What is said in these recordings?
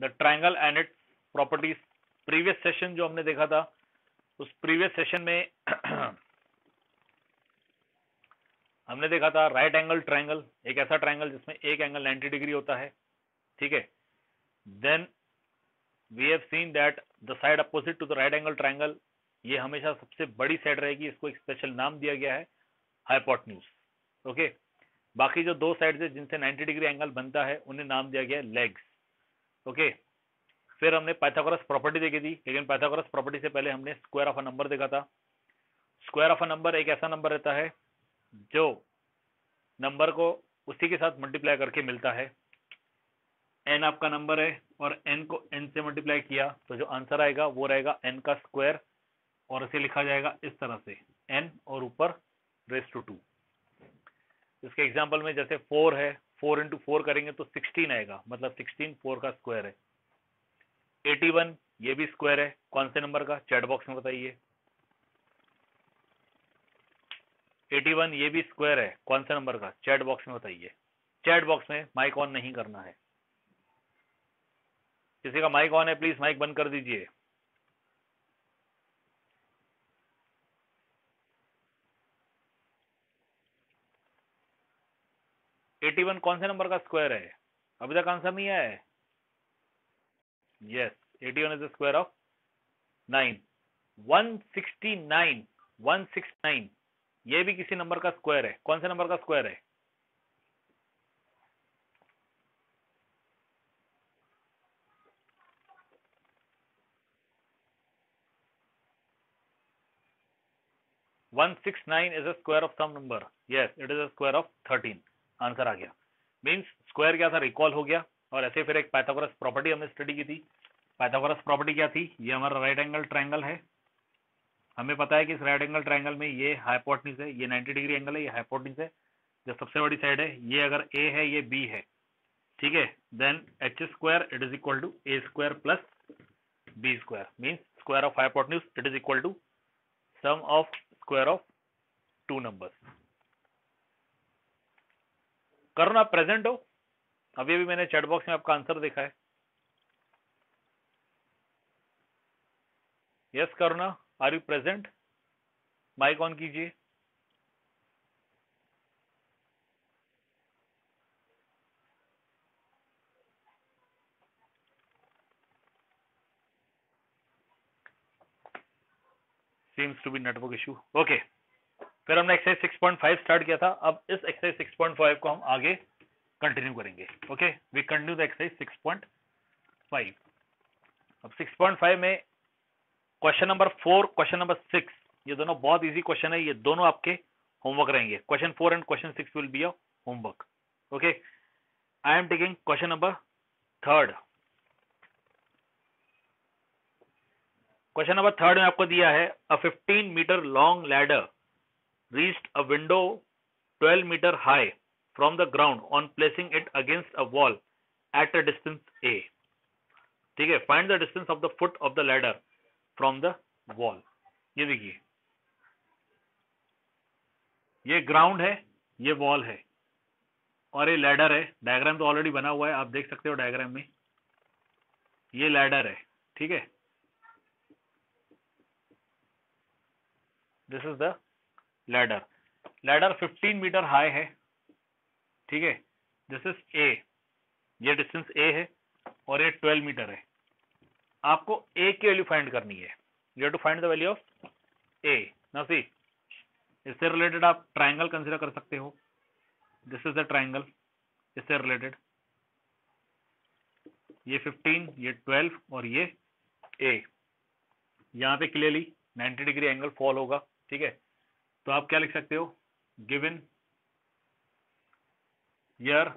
The triangle and its properties. Previous session जो हमने देखा था, उस प्रीवियस सेशन में हमने देखा था राइट एंगल ट्राइंगल, एक ऐसा ट्राइंगल जिसमें एक एंगल 90 डिग्री होता है, ठीक है। Then we have seen that the side opposite to the right angle triangle, ये हमेशा सबसे बड़ी साइड रहेगी, इसको एक स्पेशल नाम दिया गया है हाइपोटेन्यूज, ओके। बाकी जो दो साइड है जिनसे 90 डिग्री एंगल बनता है उन्हें नाम दिया गया है लेग्स, ओके। फिर हमने पाइथागोरस प्रॉपर्टी देखी थी, लेकिन पाइथागोरस प्रॉपर्टी से पहले हमने स्क्वायर ऑफ अ नंबर देखा था। स्क्वायर ऑफ अ नंबर एक ऐसा नंबर रहता है जो नंबर को उसी के साथ मल्टीप्लाई करके मिलता है। n आपका नंबर है और n को n से मल्टीप्लाई किया तो जो आंसर आएगा वो रहेगा n का स्क्वायर, और इसे लिखा जाएगा इस तरह से n और ऊपर रेस टू 2। इसके एग्जांपल में जैसे 4 है, 4 इंटू 4 करेंगे तो 16 आएगा, मतलब 16 4 का स्क्वायर है। 81 ये भी स्क्वायर है, कौन से नंबर का, चैट बॉक्स में बताइए। 81 ये भी स्क्वायर है, कौन से नंबर का, चैट बॉक्स में बताइए। चैट बॉक्स में माइक ऑन नहीं करना है, किसी का माइक ऑन है प्लीज माइक बंद कर दीजिए। एटी वन कौन से नंबर का स्क्वायर है, अभी तक आंसर नहीं आया है। Yes, 81 is the square of 9। 169, 169 ये भी किसी नंबर का स्क्वायर है, कौन से नंबर का स्क्वायर है। One six nine is a square of some number, yes it is a square of 13। Answer आ गया, मींस स्क्वायर क्या था, रिकॉल हो गया। और ऐसे फिर एक पाइथागोरस प्रॉपर्टी हमने स्टडी की थी। पाइथागोरस प्रॉपर्टी क्या थी, ये हमारा राइट एंगल ट्राइंगल है, हमें पता है कि इस राइट एंगल ट्राइंगल में ये हाइपोटेन्यूज है, ये 90 डिग्री एंगल है, ये हाइपोटेन्यूज है। जो सबसे बड़ी साइड है ये अगर ए है ये बी है, ठीक है, then H square it is equal to A square plus B square, means square of hypotenuse it is equal to sum of square of two numbers. Karuna present हो, अभी अभी मैंने चैट बॉक्स में आपका आंसर देखा है। Yes Karuna, are you present, mike on कीजिए। Seems to be network issue, okay. फिर हमने एक्सरसाइज 6.5 स्टार्ट किया था, अब इस एक्सरसाइज 6.5 को हम आगे कंटिन्यू करेंगे, okay. We continue the exercise 6.5। अब 6.5 में क्वेश्चन नंबर 4, क्वेश्चन नंबर 6, ये दोनों बहुत इजी क्वेश्चन है, ये दोनों आपके होमवर्क रहेंगे। Question 4 and question 6 will be your homework, okay. I am taking question number 3। Question number 3 में आपको दिया है a 15 metre long ladder reached a window 12 meter high from the ground on placing it against a wall at a distance A, ठीक है। find the distance of the foot of the ladder from the wall। ये देखिए, ये ground है, ये wall है और ये लैडर है। डायग्राम तो ऑलरेडी बना हुआ है, आप देख सकते हो डायग्राम में, ये लैडर है, ठीक है। This is the ladder. Ladder 15 metre high है, ठीक है। दिस इज ए, ये डिस्टेंस ए है और ये 12 मीटर है। आपको ए की वैल्यू फाइंड करनी है, you have to find the value of A. Now see, इससे रिलेटेड आप ट्राइंगल कंसीडर कर सकते हो, दिस इज द ट्राइंगल, इससे रिलेटेड ये 15, ये 12 और ये ए। यहाँ पे क्लियरली 90 डिग्री एंगल फॉल होगा, ठीक है। तो आप क्या लिख सकते हो, गिवन यर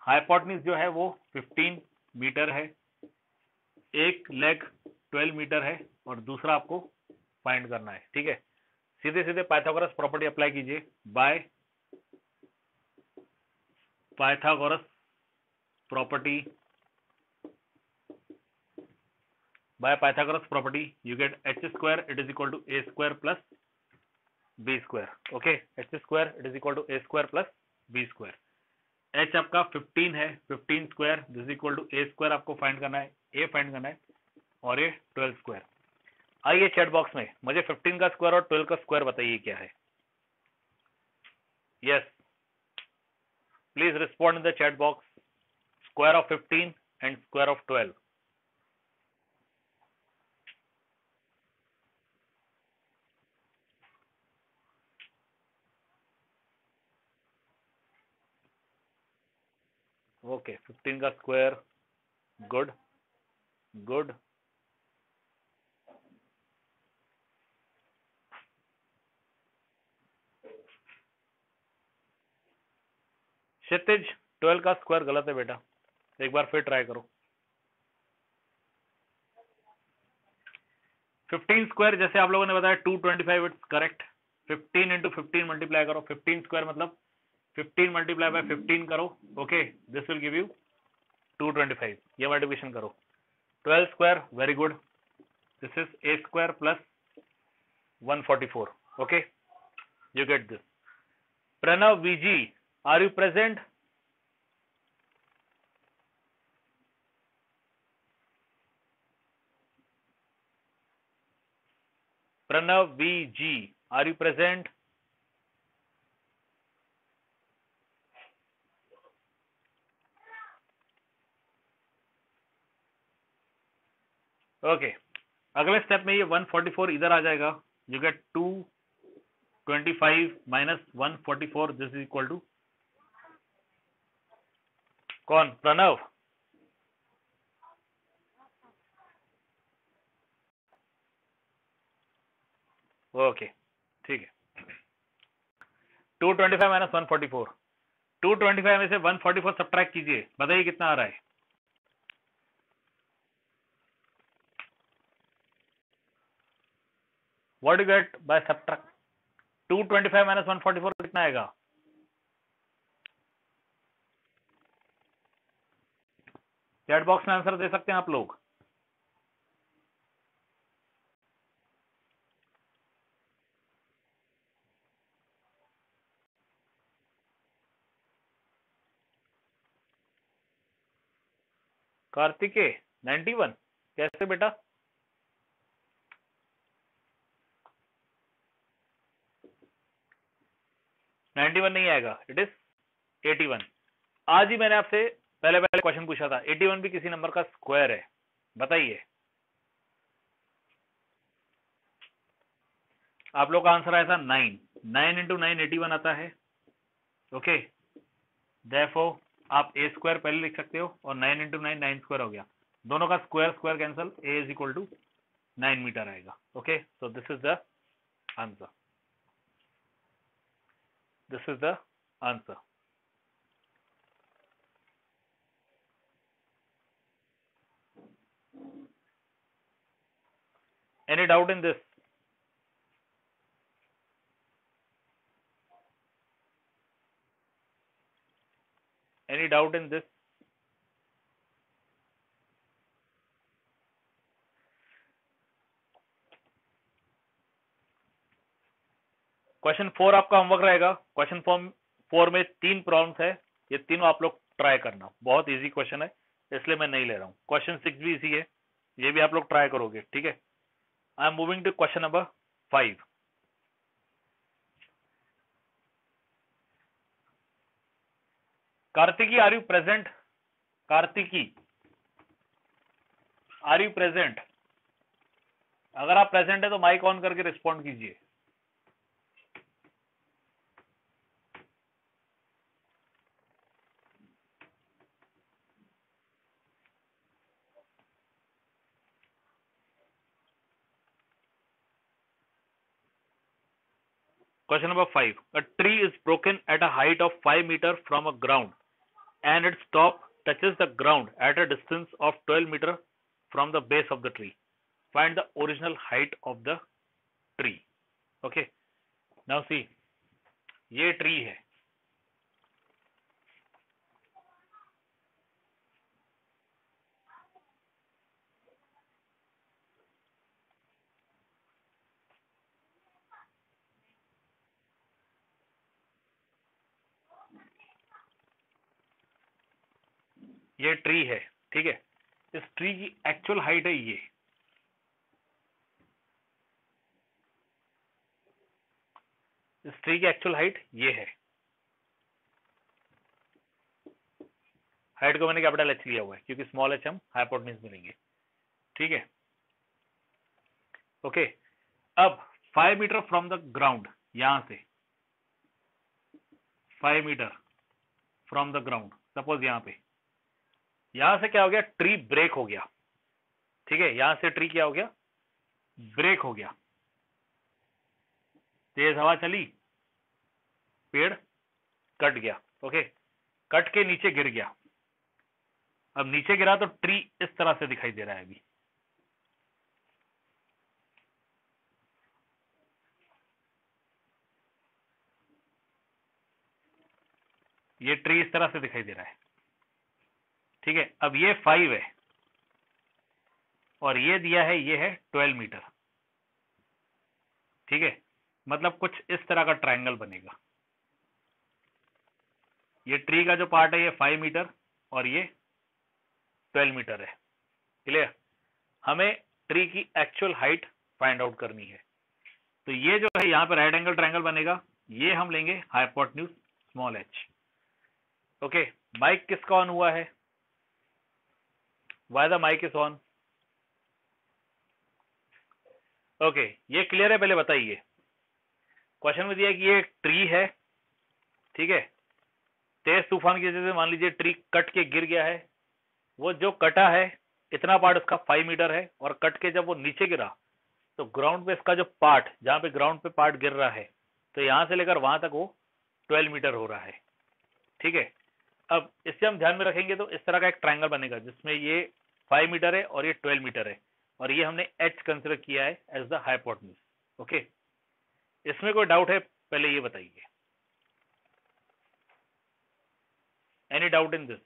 हाइपोटेन्यूज जो है वो 15 मीटर है, एक लेग 12 मीटर है और दूसरा आपको फाइंड करना है, ठीक है। सीधे सीधे पाइथागोरस प्रॉपर्टी अप्लाई कीजिए। Bye Pythagoras property, by Pythagoras property you get h square it is equal to a square plus b square, okay। h square it is equal to a square plus b square। H आपका 15 है, 15 square this equal to A square आपको find करना है, ए find करना है, और ये 12 square. आइए चैट बॉक्स में मुझे 15 का स्क्वायर और 12 का स्क्वायर बताइए क्या है। Yes, please respond in the chat box, square of 15 and square of 12। Okay, 15 का स्क्वायर, गुड गुड। क्षितिज 12 का स्क्वायर गलत है बेटा, एक बार फिर ट्राई करो। 15 स्क्वायर जैसे आप लोगों ने बताया 225, इट्स करेक्ट। 15 इंटू 15 मल्टीप्लाई करो, 15 स्क्वायर मतलब 15 मल्टीप्लाई बाय 15 करो, okay, this will give you 225, ये मल्टीप्लिकेशन करो। 12 square, very good, this is a square plus 144, okay, you get this. Pranav VG, are you present? Pranav VG, are you present? Okay, अगले step में ये 144 इधर आ जाएगा, you get 225 minus 144, this is equal to कौन? Pranav. Okay ठीक है, 225 minus 144, 225 में से 144 सब्ट्रैक्ट कीजिए, बताइए कितना आ रहा है। What you get by subtract? 225 minus 144 कितना आएगा? चैट बॉक्स में आंसर दे सकते हैं आप लोग। कार्तिकेय 91 कैसे बेटा? नाइन्टी वन नहीं आएगा, इट इज 81। आज ही मैंने आपसे पहले पहले क्वेश्चन पूछा था, 81 भी किसी नंबर का स्क्वायर है, बताइए। आप लोग का आंसर आया था 9, 9 इंटू 9 81 आता है, ओके, देयरफॉर आप ए स्क्वायर पहले लिख सकते हो, और 9 इंटू 9 9 स्क्वायर हो गया, दोनों का square square cancel, A is equal to 9 metre आएगा, okay, so this is the answer, this is the answer. Any doubt in this? Any doubt in this? Question 4 आपका होमवर्क रहेगा। क्वेश्चन फॉर्म 4 में 3 problems है, ये तीनों आप लोग try करना, बहुत इजी क्वेश्चन है, इसलिए मैं नहीं ले रहा हूँ। क्वेश्चन 6 भी इजी है, ये भी आप लोग ट्राई करोगे, ठीक है। I am moving to question number 5। Karthiki, are you present? Karthiki, are you present? अगर आप प्रेजेंट है तो माइक ऑन करके रिस्पॉन्ड कीजिए। Question number 5. A tree is broken at a height of 5 meters from a ground and its top touches the ground at a distance of 12 meters from the base of the tree. Find the original height of the tree. Okay. Now see, ये tree है, ये tree है, ठीक है, इस tree की actual height है ये, इस ट्री की एक्चुअल हाइट ये है, हाइट को मैंने कैपिटल एच लिया हुआ है क्योंकि स्मॉल एच हम हाइपोटेन्यूज मिलेंगे, ठीक है। ओके, अब 5 मीटर फ्रॉम द ग्राउंड, यहां से 5 metre from the ground, suppose यहां से क्या हो गया, ट्री ब्रेक हो गया, ठीक है, यहां से ट्री क्या हो गया, ब्रेक हो गया, तेज हवा चली, पेड़ कट गया, ओके, कट के नीचे गिर गया। अब नीचे गिरा तो ट्री इस तरह से दिखाई दे रहा है अभी, ये ट्री इस तरह से दिखाई दे रहा है, ठीक है। अब ये 5 है और ये दिया है, ये है 12 मीटर, ठीक है, मतलब कुछ इस तरह का ट्रायंगल बनेगा। ये ट्री का जो पार्ट है ये 5 मीटर और ये 12 मीटर है, क्लियर। हमें ट्री की एक्चुअल हाइट फाइंड आउट करनी है, तो ये जो है यहाँ पे राइट एंगल ट्रायंगल बनेगा, ये हम लेंगे hypotenuse small H. Okay, mic किसका ऑन हुआ है, why the mic is on. Okay, ये क्लियर है, पहले बताइए। क्वेश्चन में दिया कि ये एक ट्री है, ठीक है, तेज तूफान की वजह से मान लीजिए ट्री कट के गिर गया है, वो जो कटा है इतना पार्ट उसका 5 मीटर है, और कट के जब वो नीचे गिरा तो ग्राउंड पे इसका जो पार्ट, जहां पे ग्राउंड पे पार्ट गिर रहा है, तो यहां से लेकर वहां तक वो 12 मीटर हो रहा है, ठीक है। अब इससे हम ध्यान में रखेंगे तो इस तरह का एक ट्रायंगल बनेगा जिसमें ये 5 मीटर है और ये 12 मीटर है, और ये हमने एच कंसिडर किया है एज द हाइपोटेन्यूज। ओके, इसमें कोई डाउट है, पहले ये बताइए, any doubt in this.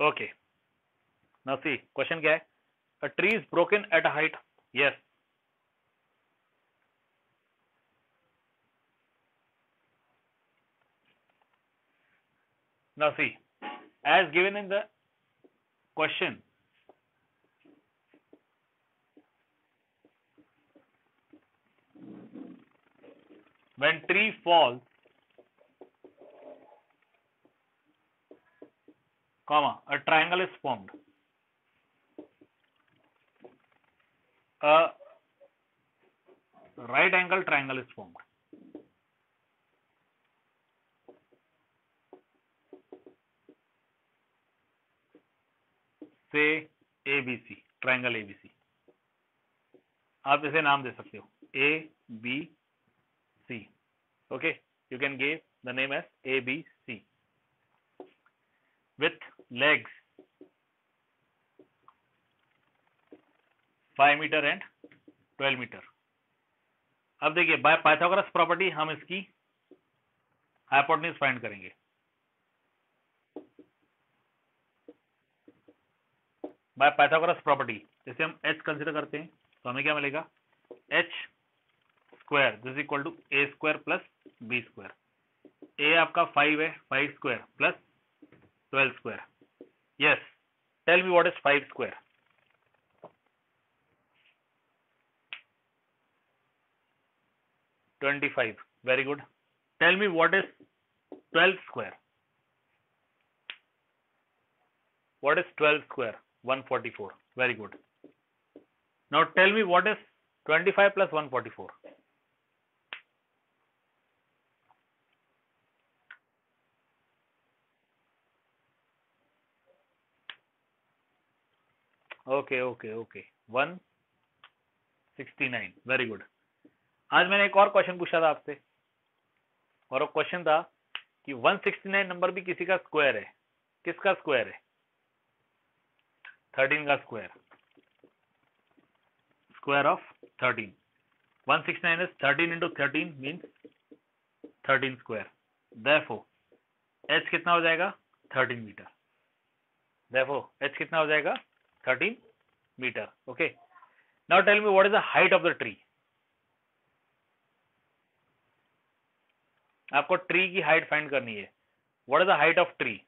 Okay, now see question क्या है, a tree is broken at a height, yes, now see, as given in the question, when tree falls, comma, a triangle is formed, a right angle triangle is formed, say ABC, triangle ABC, आप इसे नाम दे सकते हो ABC, okay, you can give the name as ABC, with legs 5 metre and 12 metre. अब देखिए, by Pythagoras property हम इसकी hypotenuse find करेंगे। बाय पाइथागोरस प्रॉपर्टी जैसे हम h कंसिडर करते हैं तो हमें क्या मिलेगा, h square this equal to a square plus b square. a आपका 5 है, 5 square plus 12 square. Yes, tell me what is 5 square. 25, very good. Tell me what is 12 square. What is 12 square? 144. Very good. Now tell me what is 25 plus 144. Okay, okay, okay. 169. Very good. आज मैंने एक और question पूछा था आपसे, और वो question था कि 169 नंबर भी किसी का स्क्वायर है। किसका स्क्वायर है? 13 का square, square of 13। 169 is 13 into 13 means 13 square. Therefore h कितना हो जाएगा 13 मीटर. Therefore h कितना हो जाएगा 13 metre. Okay. Now tell me what is the height of the tree. आपको ट्री की हाइट फाइंड करनी है. What is the height of tree?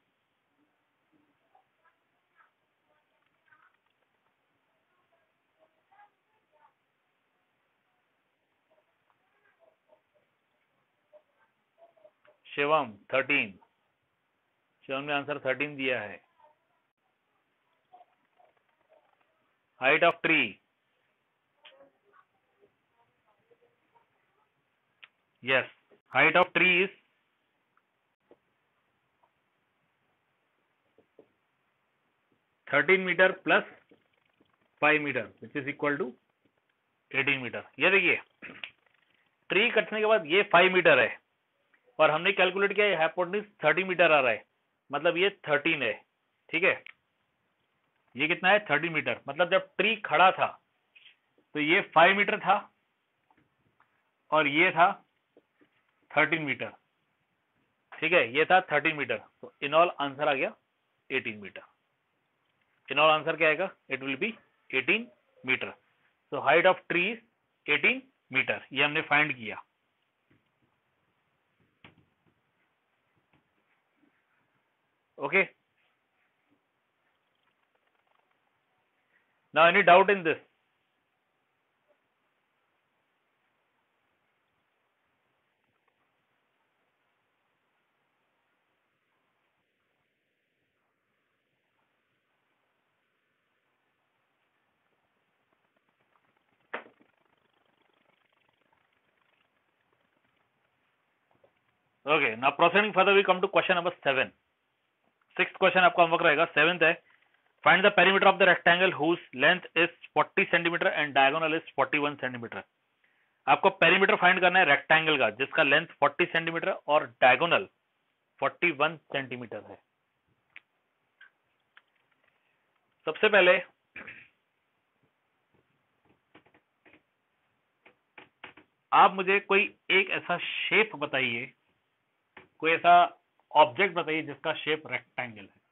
Shivam 13. Shivam ने आंसर 13 दिया है. Height of tree. Yes, height of tree is 13 metre plus 5 metre which is equal to 18 metre. ये देखिए tree कटने के बाद ये 5 मीटर है और हमने कैलकुलेट किया है हाइपोटेन्यूज 30 मीटर आ रहा है, मतलब ये 13 है. ठीक है, ये कितना है 30 मीटर. मतलब जब ट्री खड़ा था तो ये 5 मीटर था और ये था 13 मीटर. ठीक है, ये था 13 मीटर. तो इन ऑल आंसर आ गया 18 मीटर. इन ऑल आंसर क्या आएगा? It will be 18 metre. So height of tree is 18 metre. ये हमने फाइंड किया. Okay. Now any doubt in this? Okay. Now proceeding further, we come to question number 7. Sixth question आपका homework रहेगा. 7th है find the perimeter of the rectangle whose length is 40 cm and diagonal is 41 cm. आपको perimeter find करना है rectangle का जिसका length 40 centimetre और diagonal 41 centimetre है. सबसे पहले आप मुझे कोई एक ऐसा शेप बताइए, कोई ऐसा ऑब्जेक्ट बताइए जिसका शेप रेक्टेंगल है.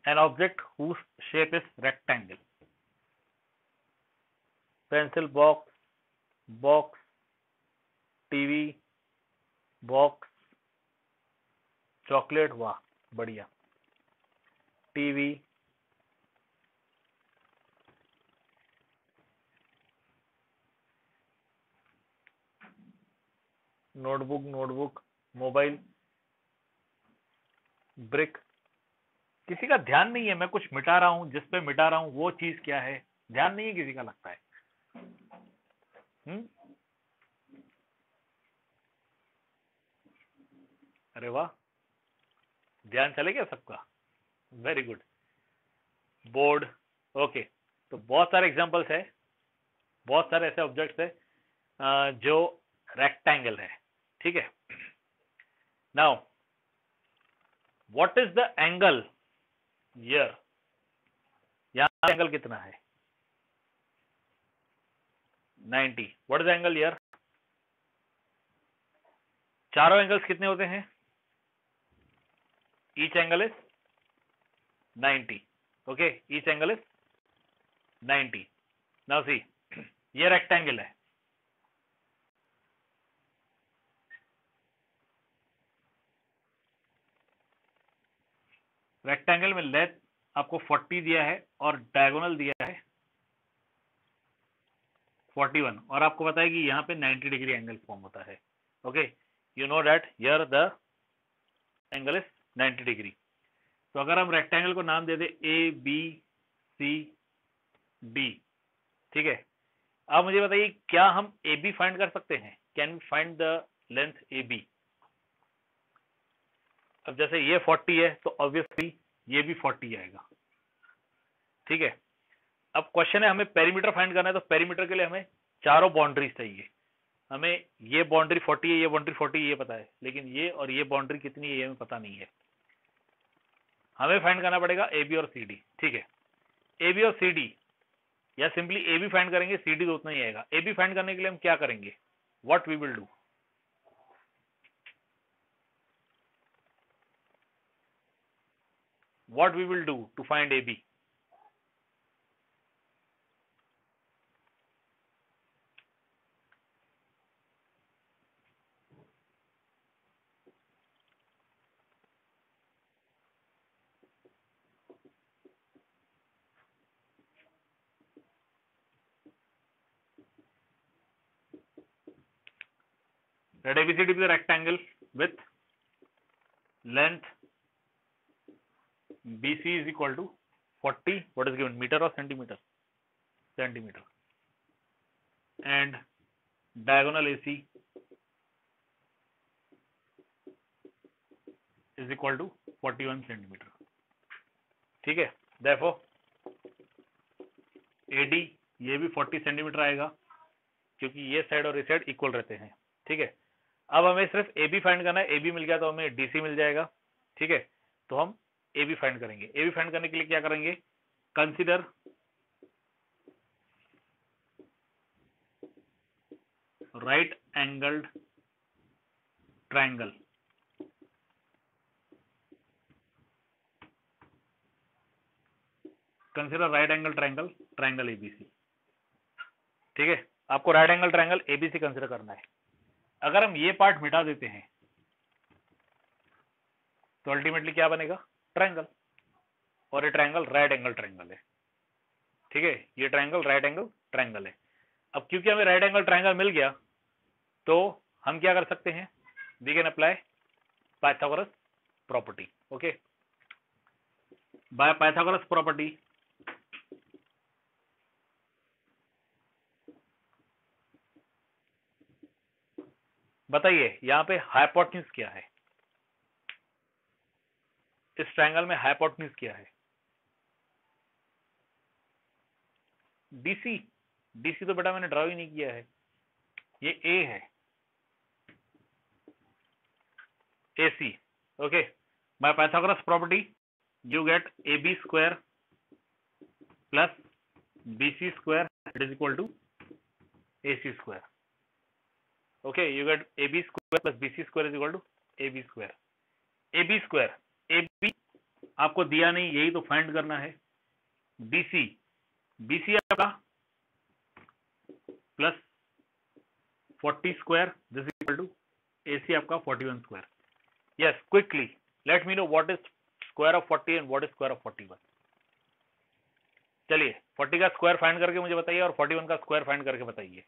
An object whose shape is rectangle. Pencil box, box, TV, box, chocolate. वाह बढ़िया. TV, notebook, notebook, mobile, brick. किसी का ध्यान नहीं है, मैं कुछ मिटा रहा हूं, जिस पे मिटा रहा हूं वो चीज क्या है ध्यान नहीं है किसी का, लगता है. अरे वाह, ध्यान चले गया सबका. Very good. बोर्ड. ओके, तो बहुत सारे एग्जांपल्स है, बहुत सारे ऐसे ऑब्जेक्ट्स है जो रेक्टेंगल है. ठीक है. Now what is the angle here? यहां एंगल कितना है? 90. What is the angle here? चारों एंगल्स कितने होते हैं? Each angle is 90. Okay, each angle is 90. Now see, ये रेक्टेंगल है. रेक्टेंगल में लेंथ आपको 40 दिया है और डायगोनल दिया है 41 और आपको पता है कि यहाँ पे 90 डिग्री एंगल फॉर्म होता है. Okay, you know that here the angle is 90 degree. तो अगर हम रेक्टेंगल को नाम दे दे ए बी सी डी. ठीक है, आप मुझे बताइए क्या हम ए बी फाइंड कर सकते हैं? Can we find the length A B? अब जैसे ये 40 है तो ऑब्वियसली ये भी 40 आएगा. ठीक है. अब क्वेश्चन है हमें पेरीमीटर फाइंड करना है, तो पेरीमीटर के लिए हमें चारों बाउंड्रीज चाहिए. हमें ये बाउंड्री 40 है, ये बाउंड्री 40 है, ये पता है, लेकिन ये और ये बाउंड्री कितनी है ये हमें पता नहीं है. हमें फाइंड करना पड़ेगा ए बी और सी डी. ठीक है, ए बी और सी डी या सिंपली ए बी फाइंड करेंगे, सी डी तो उतना ही आएगा। ए बी फाइंड करने के लिए हम क्या करेंगे, what we will do, what we will do to find AB? Let ABCD be the rectangle with length BC is equal to 40, what is given, meter or centimeter? Centimeter. And diagonal AC is equal to 41 centimeter. ठीक है, therefore AD ये भी 40 centimetre आएगा क्योंकि ये side और ये side equal रहते हैं। ठीक है, अब हमें सिर्फ ए बी फाइंड करना है। ए बी मिल गया तो हमें डीसी मिल जाएगा। ठीक है, तो हम ए बी फाइंड करेंगे। ए बी फाइंड करने के लिए क्या करेंगे, consider right angled triangle. Consider right angle triangle, triangle ABC. ठीक है, आपको right angle triangle ABC consider करना है। अगर हम ये पार्ट मिटा देते हैं तो अल्टीमेटली क्या बनेगा, ट्रायंगल, और ये ट्रायंगल राइट एंगल ट्रायंगल है। ठीक है, ये ट्रायंगल राइट एंगल ट्रायंगल है। अब क्योंकि हमें राइट एंगल ट्रायंगल मिल गया तो हम क्या कर सकते हैं, we can apply Pythagoras property. Okay, by Pythagoras property बताइए यहां पे हाइपोटेन्यूज क्या है, इस ट्रायंगल में हाइपोटेन्यूज क्या है, डीसी। डीसी तो बेटा मैंने ड्रॉ ही नहीं किया है, ये ए है, AC। Okay, by Pythagoras property you get AB square plus BC square, it is equal to AC square. Okay, you get AB square plus BC square is equal to AB square. AB square, AB आपको दिया नहीं, यही तो find करना है। BC, BC आपका plus 40 square, this is equal to AC आपका 41 square. Yes, quickly let me know what is square of 40 and what is square of 41। चलिए 40 का स्क्वायर फाइंड करके मुझे बताइए और 41 का स्क्वायर फाइंड करके बताइए।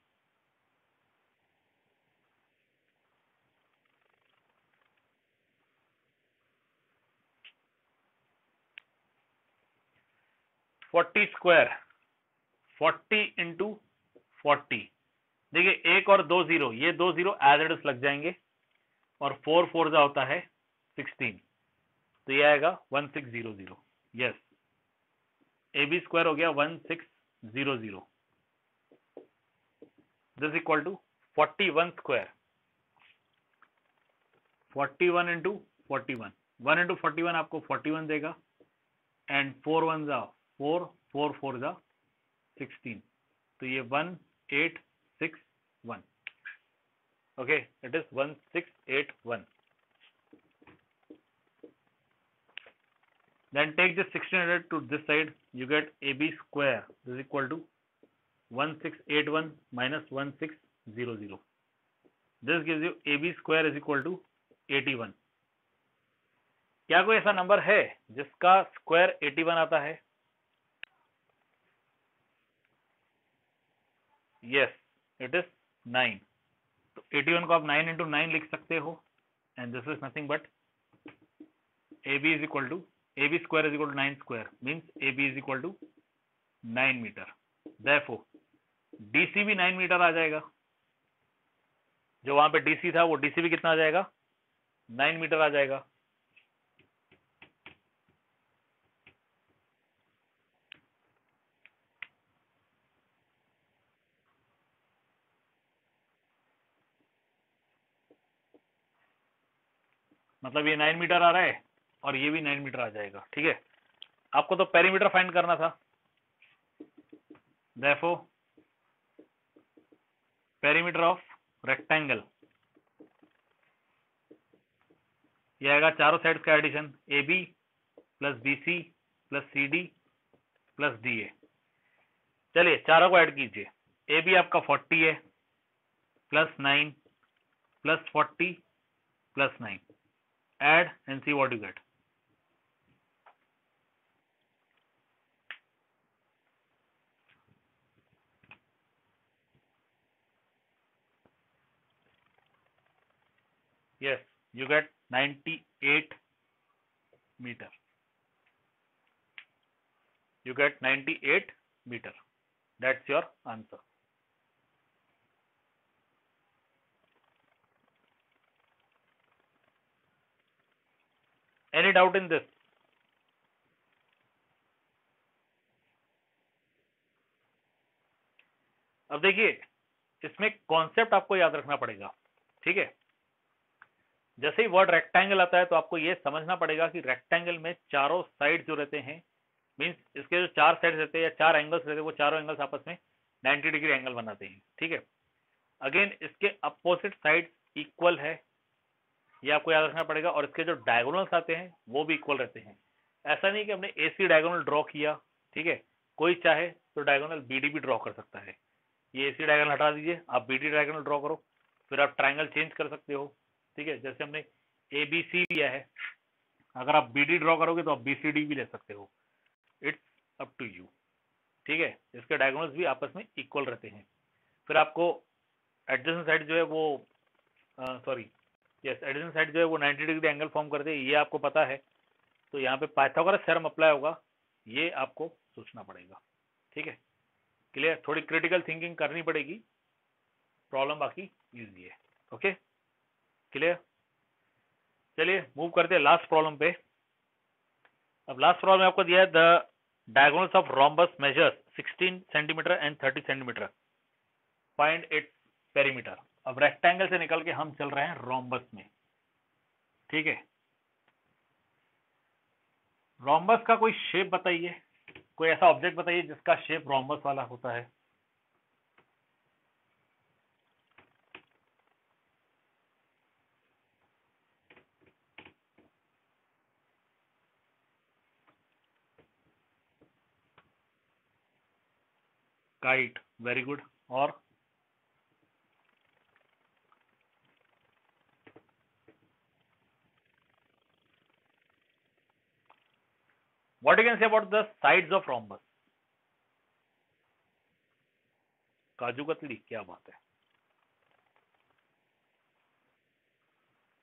स्क्वायर 40 इंटू 40, देखिए एक और दो जीरो, ये दो जीरो एज इट इज लग जाएंगे और 4 4 जा होता है 16, तो ये आएगा 1600। यस, AB स्क्वायर हो गया 1600, this equal to 41 square, 41 into 41, 1 into 41 आपको 41 देगा एंड 4 1 जा 4, 4 4 जा 16, तो ये 1861। Okay, it is 1681। Then take this 1600 to this side, you get AB square, this is equal to 1681 minus 1600. This gives you AB square is equal to 81. क्या कोई ऐसा number है जिसका स्क्वायर 81 आता है? Yes, it is 9. तो 81 को आप 9 into 9 लिख सकते हो and this is nothing but AB is equal to AB square is equal to 9 square, means AB is equal to 9 meter. Therefore DC भी 9 मीटर आ जाएगा, जो वहां पे DC था वो DC भी कितना आ जाएगा, 9 मीटर आ जाएगा। मतलब ये 9 मीटर आ रहा है और ये भी 9 मीटर आ जाएगा। ठीक है, आपको तो पेरीमीटर फाइंड करना था, therefore perimeter of rectangle ये आएगा चारों साइड्स का addition AB plus BC plus CD plus DA। चलिए चारों को ऐड कीजिए। AB आपका 40 है plus 9 plus 40 plus 9, add and see what you gate. Yes, you get 98 meter. You get 98 meter. That's your answer. Any doubt in this? अब देखिए इसमें concept आपको याद रखना पड़ेगा, ठीक है। जैसे ही वर्ड रेक्टेंगल आता है तो आपको ये समझना पड़ेगा कि रेक्टेंगल में चारों साइड जो रहते हैं, मींस इसके जो चार साइड रहते हैं या चार एंगल्स रहते हैं, वो चारों एंगल्स आपस में 90 डिग्री एंगल बनाते हैं, ठीक है। अगेन इसके अपोजिट साइड इक्वल है, ये आपको याद रखना पड़ेगा, और इसके जो डायगोनल्स आते हैं वो भी इक्वल रहते हैं। ऐसा नहीं कि हमने AC डायगोनल ड्रॉ किया, ठीक है, कोई चाहे तो डायगोनल BD भी ड्रॉ कर सकता है। ये AC डायगोनल हटा दीजिए, आप BD डायगोनल ड्रॉ करो, फिर आप ट्राइंगल चेंज कर सकते हो, ठीक है। जैसे हमने ABC लिया है, अगर आप BD ड्रॉ करोगे तो आप BCD भी ले सकते हो, इट्स अप टू यू, ठीक है। इसके डायगोनल्स भी आपस में इक्वल रहते हैं। फिर आपको एडजेसेंट साइड जो है वो एडजेसेंट साइड जो है वो 90 डिग्री एंगल फॉर्म करते हैं, ये आपको पता है। तो यहाँ पे पाइथागोरस थ्योरम अप्लाई होगा, ये आपको सोचना पड़ेगा, ठीक है। क्लियर? थोड़ी क्रिटिकल थिंकिंग करनी पड़ेगी, प्रॉब्लम बाकी इजी है। Okay clear? चलिए मूव करते हैं लास्ट प्रॉब्लम पे। अब लास्ट प्रॉब्लम में आपको दिया है the diagonals of rhombus measures 16 centimetre and 30 centimetre, find its perimeter. अब रेक्टेंगल से निकल के हम चल रहे हैं रोम्बस में, ठीक है। रोम्बस का कोई शेप बताइए, कोई ऐसा ऑब्जेक्ट बताइए जिसका शेप रोम्बस वाला होता है। Kite, very good. और what you can say about the sides of rhombus? Kaju katli, क्या बात है।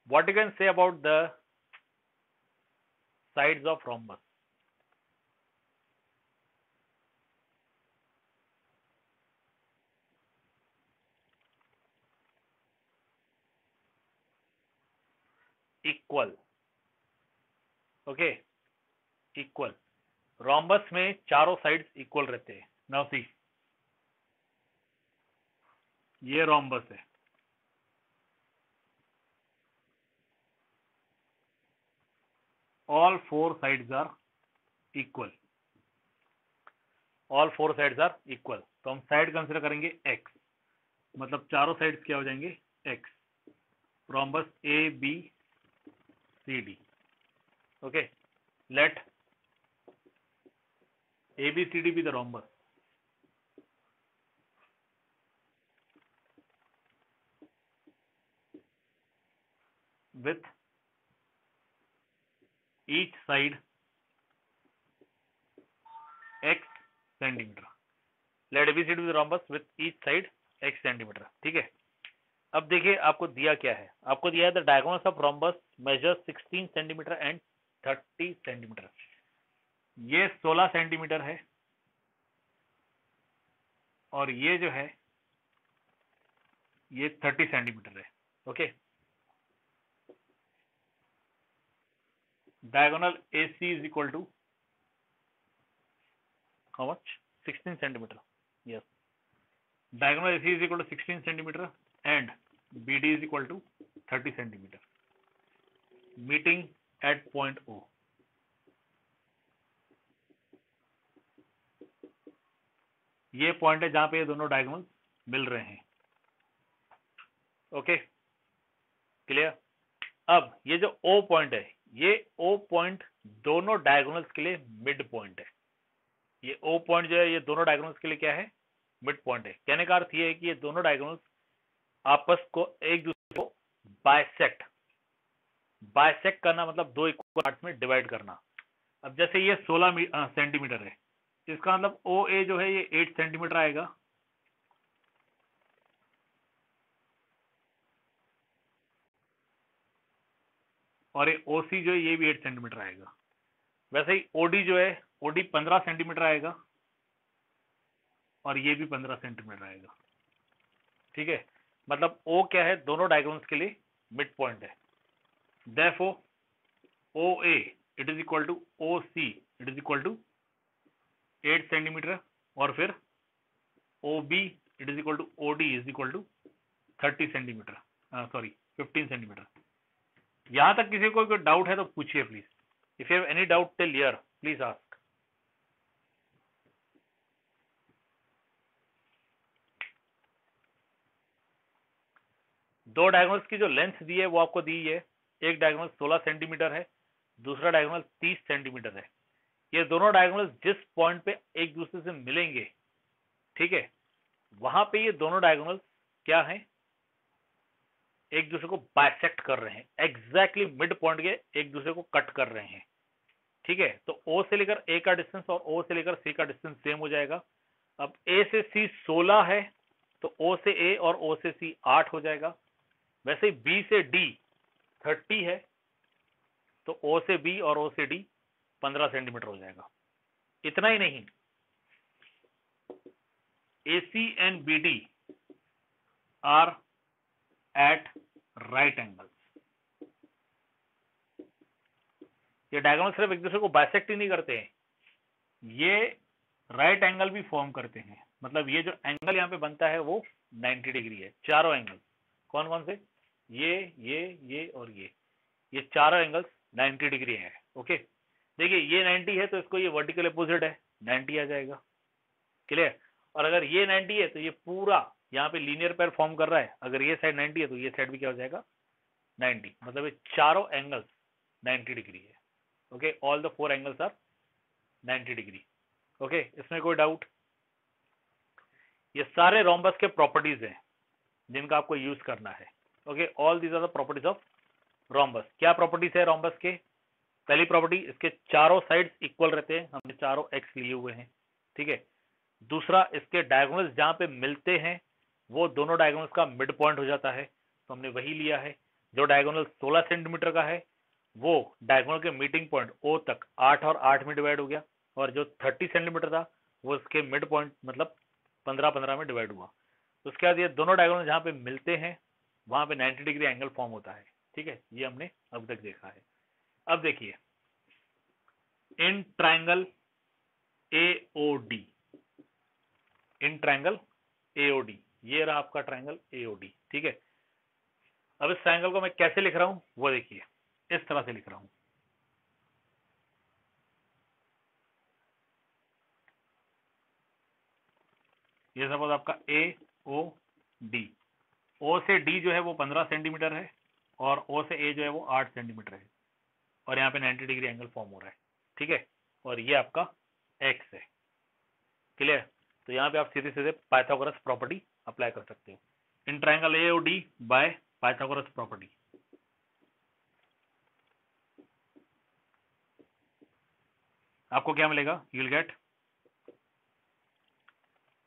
What you can say about the sides of rhombus? Equal, okay, equal. Rhombus में चारों साइड्स इक्वल रहते हैं। नाउ सी, ये रोम्बस है, all four sides are equal, all four sides are equal. तो हम साइड कंसिडर करेंगे x, मतलब चारों साइड्स क्या हो जाएंगे x। Rhombus ABCD, okay. Let ABCD be the rhombus with each side x centimetre. Let ABCD be the rhombus with each side x centimetre, ठीक है। अब देखिए आपको दिया क्या है, आपको दिया है the diagonals of rhombus measure 16 centimetre and 30 centimetre. ये 16 सेंटीमीटर है और ये जो है ये 30 सेंटीमीटर है, okay. Diagonal AC is equal to how much? 16 centimeter. Yes. Diagonal AC is equal to 16 centimeter and BD is equal to 30 centimeter. Meeting at point O. ये point है जहां पे ये दोनों डायगोनल मिल रहे हैं। Okay clear. अब ये जो ओ पॉइंट है, ये ओ पॉइंट दोनों डायगोनल्स के लिए मिड पॉइंट है। ये ओ पॉइंट जो है ये दोनों डायगोनल्स के लिए क्या है, मिड पॉइंट है। कहने का अर्थ ये है कि ये दोनों डायगोनल्स आपस को एक दूसरे को बाइसेक्ट, बाइसेक्ट करना मतलब दो इक्वल पार्ट्स में डिवाइड करना। अब जैसे ये 16 सेंटीमीटर है, इसका मतलब ओ ए जो है ये 8 सेंटीमीटर आएगा, और ये ओ सी जो है ये भी 8 सेंटीमीटर आएगा। वैसे ही ओडी जो है, ओडी 15 सेंटीमीटर आएगा, और ये भी 15 सेंटीमीटर आएगा। ठीक है, मतलब ओ क्या है, दोनों डायगोनल्स के लिए मिड पॉइंट है। Therefore O A it is equal to O C it is equal to 8 centimetre, और फिर O B it is equal to O D is equal to 30 centimetre, sorry 15 centimetre. यहां तक किसी को कोई डाउट है तो पूछिए please. If you have any doubt till here please ask. दो डायगोनल्स की जो लेंथ दी है वो आपको दी है, एक डायगोनल 16 सेंटीमीटर है, दूसरा डायगोनल 30 सेंटीमीटर है। ये दोनों डायगोनल्स जिस पॉइंट पे एक दूसरे से मिलेंगे, ठीक है, वहां पे ये दोनों डायगोनल्स क्या हैं, एक दूसरे को बाइसेक्ट कर रहे हैं, एग्जैक्टली मिड पॉइंट के एक दूसरे को कट कर रहे हैं। ठीक है, तो ओ से लेकर ए का डिस्टेंस और ओ से लेकर सी का डिस्टेंस सेम हो जाएगा। अब ए से सी 16 है, तो ओ से ए और ओ से सी 8 हो जाएगा। वैसे ही बी से डी 30 है, तो ओ से बी और ओ से डी 15 सेंटीमीटर हो जाएगा। इतना ही नहीं, AC and BD are at right angles। ये डायगोनल सिर्फ एक दूसरे को बाइसेक्ट ही नहीं करते हैं, ये राइट एंगल भी फॉर्म करते हैं। मतलब ये जो एंगल यहाँ पे बनता है वो 90 डिग्री है। चारों एंगल कौन कौन से, ये और ये चारों एंगल्स 90 डिग्री है। ओके, देखिए ये 90 है तो इसको ये वर्टिकल अपोजिट है, 90 आ जाएगा। क्लियर। और अगर ये 90 है तो ये पूरा यहाँ पे लीनियर पेयर फॉर्म कर रहा है, अगर ये साइड 90 है तो ये साइड भी क्या हो जाएगा 90। मतलब ये चारों एंगल्स 90 डिग्री है। Okay, all the 4 angles are 90 degree. Okay, इसमें कोई डाउट। ये सारे रोम्बस के प्रॉपर्टीज हैं जिनका आपको यूज करना है। Okay, all these are the properties of rhombus. क्या प्रॉपर्टीज है रोम्बस के? पहली प्रॉपर्टी, इसके चारों साइड्स इक्वल रहते हैं, हमने चारों एक्स लिए हुए हैं। ठीक है। दूसरा, इसके डायगोनल्स जहां पे मिलते हैं वो दोनों डायगोनल्स का मिड पॉइंट हो जाता है, तो हमने वही लिया है। जो डायगोनल 16 सेंटीमीटर का है वो डायगोनल के मीटिंग पॉइंट ओ तक 8 और 8 में डिवाइड हो गया, और जो 30 सेंटीमीटर था वो इसके मिड पॉइंट मतलब 15-15 में डिवाइड हुआ। उसके बाद ये दोनों डायगोनल जहां पे मिलते हैं वहां पे 90 डिग्री एंगल फॉर्म होता है। ठीक है, ये हमने अब तक देखा है। अब देखिए, इन ट्रायंगल एओडी, इन ट्रायंगल एओडी, ये रहा आपका ट्रायंगल एओडी। ठीक है, अब इस ट्रायंगल को मैं कैसे लिख रहा हूं वो देखिए, इस तरह से लिख रहा हूं। ये सपोज आपका ए ओ डी, ओ से डी जो है वो 15 सेंटीमीटर है, और ओ से ए जो है वो 8 सेंटीमीटर है, और यहाँ पे 90 डिग्री एंगल फॉर्म हो रहा है। ठीक है, और ये आपका एक्स है। क्लियर। तो यहाँ पे आप सीधे सीधे पाइथागोरस प्रॉपर्टी अप्लाई कर सकते हो, in triangle AOD by Pythagoras property. आपको क्या मिलेगा, you will get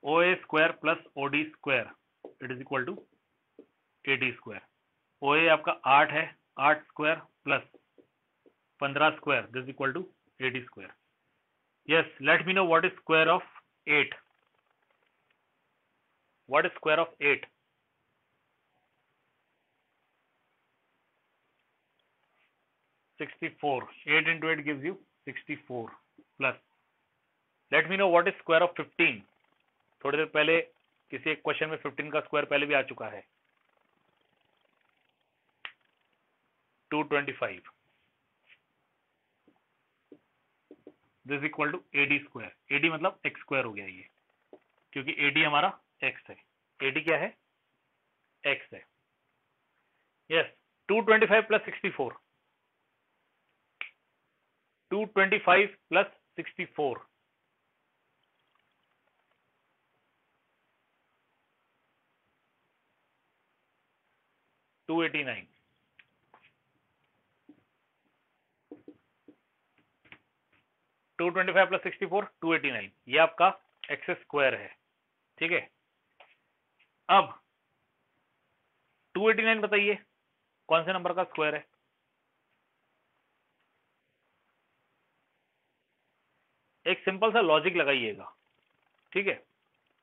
O A square plus O D square it is equal to A D square. O A आपका 8 है, 8 square plus 15 square this equal to A D square. Yes, let me know what is square of 8, what is square of 8? 64, 8 into 8 gives you 64 plus, let me know what is square of 15। थोड़ी देर पहले किसी एक question में 15 का square पहले भी आ चुका है, 225। This equal to AD square, AD मतलब एक्स स्क्वायर हो गया ये। क्योंकि AD हमारा x है। AD क्या है? x है। यस, 225 प्लस 64, 225 प्लस 64, 289, 225 प्लस 64 289, ये आपका एक्स स्क्वायर है। ठीक है, अब 289 बताइए कौन से नंबर का स्क्वायर है? एक सिंपल सा लॉजिक लगाइएगा। ठीक है,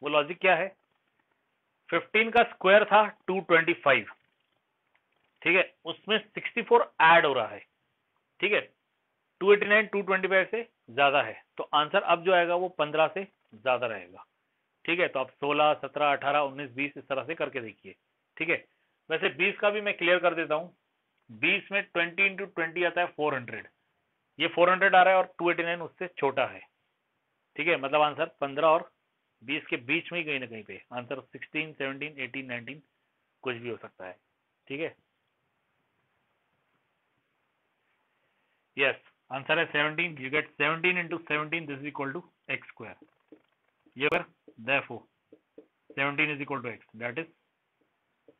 वो लॉजिक क्या है? 15 का स्क्वायर था 225, ठीक है, उसमें 64 ऐड हो रहा है। ठीक है, 289 225 से ज्यादा है, तो आंसर अब जो आएगा वो 15 से ज्यादा रहेगा। ठीक है, तो आप 16, 17, 18, 19, 20 इस तरह से करके देखिए। ठीक है, वैसे 20 का भी मैं क्लियर कर देता हूँ। 20 में 20 इंटू 20 आता है 400, ये 400 आ रहा है और 289 उससे छोटा है। ठीक है, मतलब आंसर 15 और 20 के बीच में ही कहीं ना कहीं पे आंसर 16, 17, 18, 19 कुछ भी हो सकता है। ठीक है, यस, आंसर है 17। You get 17 into 17, this is equal to x square. ये पर therefore 17 is equal to x, that is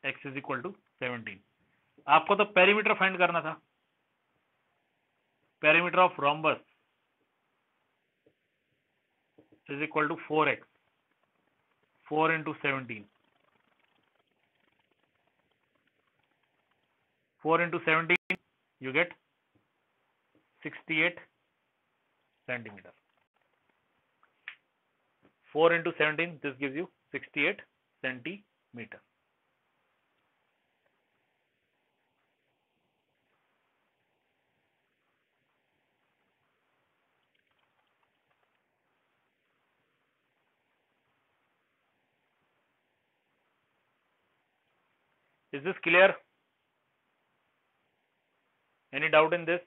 x is equal to 17। आपको तो पेरीमीटर फाइंड करना था। Perimeter of rhombus is equal to 4x, 4 into 17, 4 into 17, you get 68 centimeter. 4 into 17, this gives you 68 centimeter. Is this clear? Any doubt in this?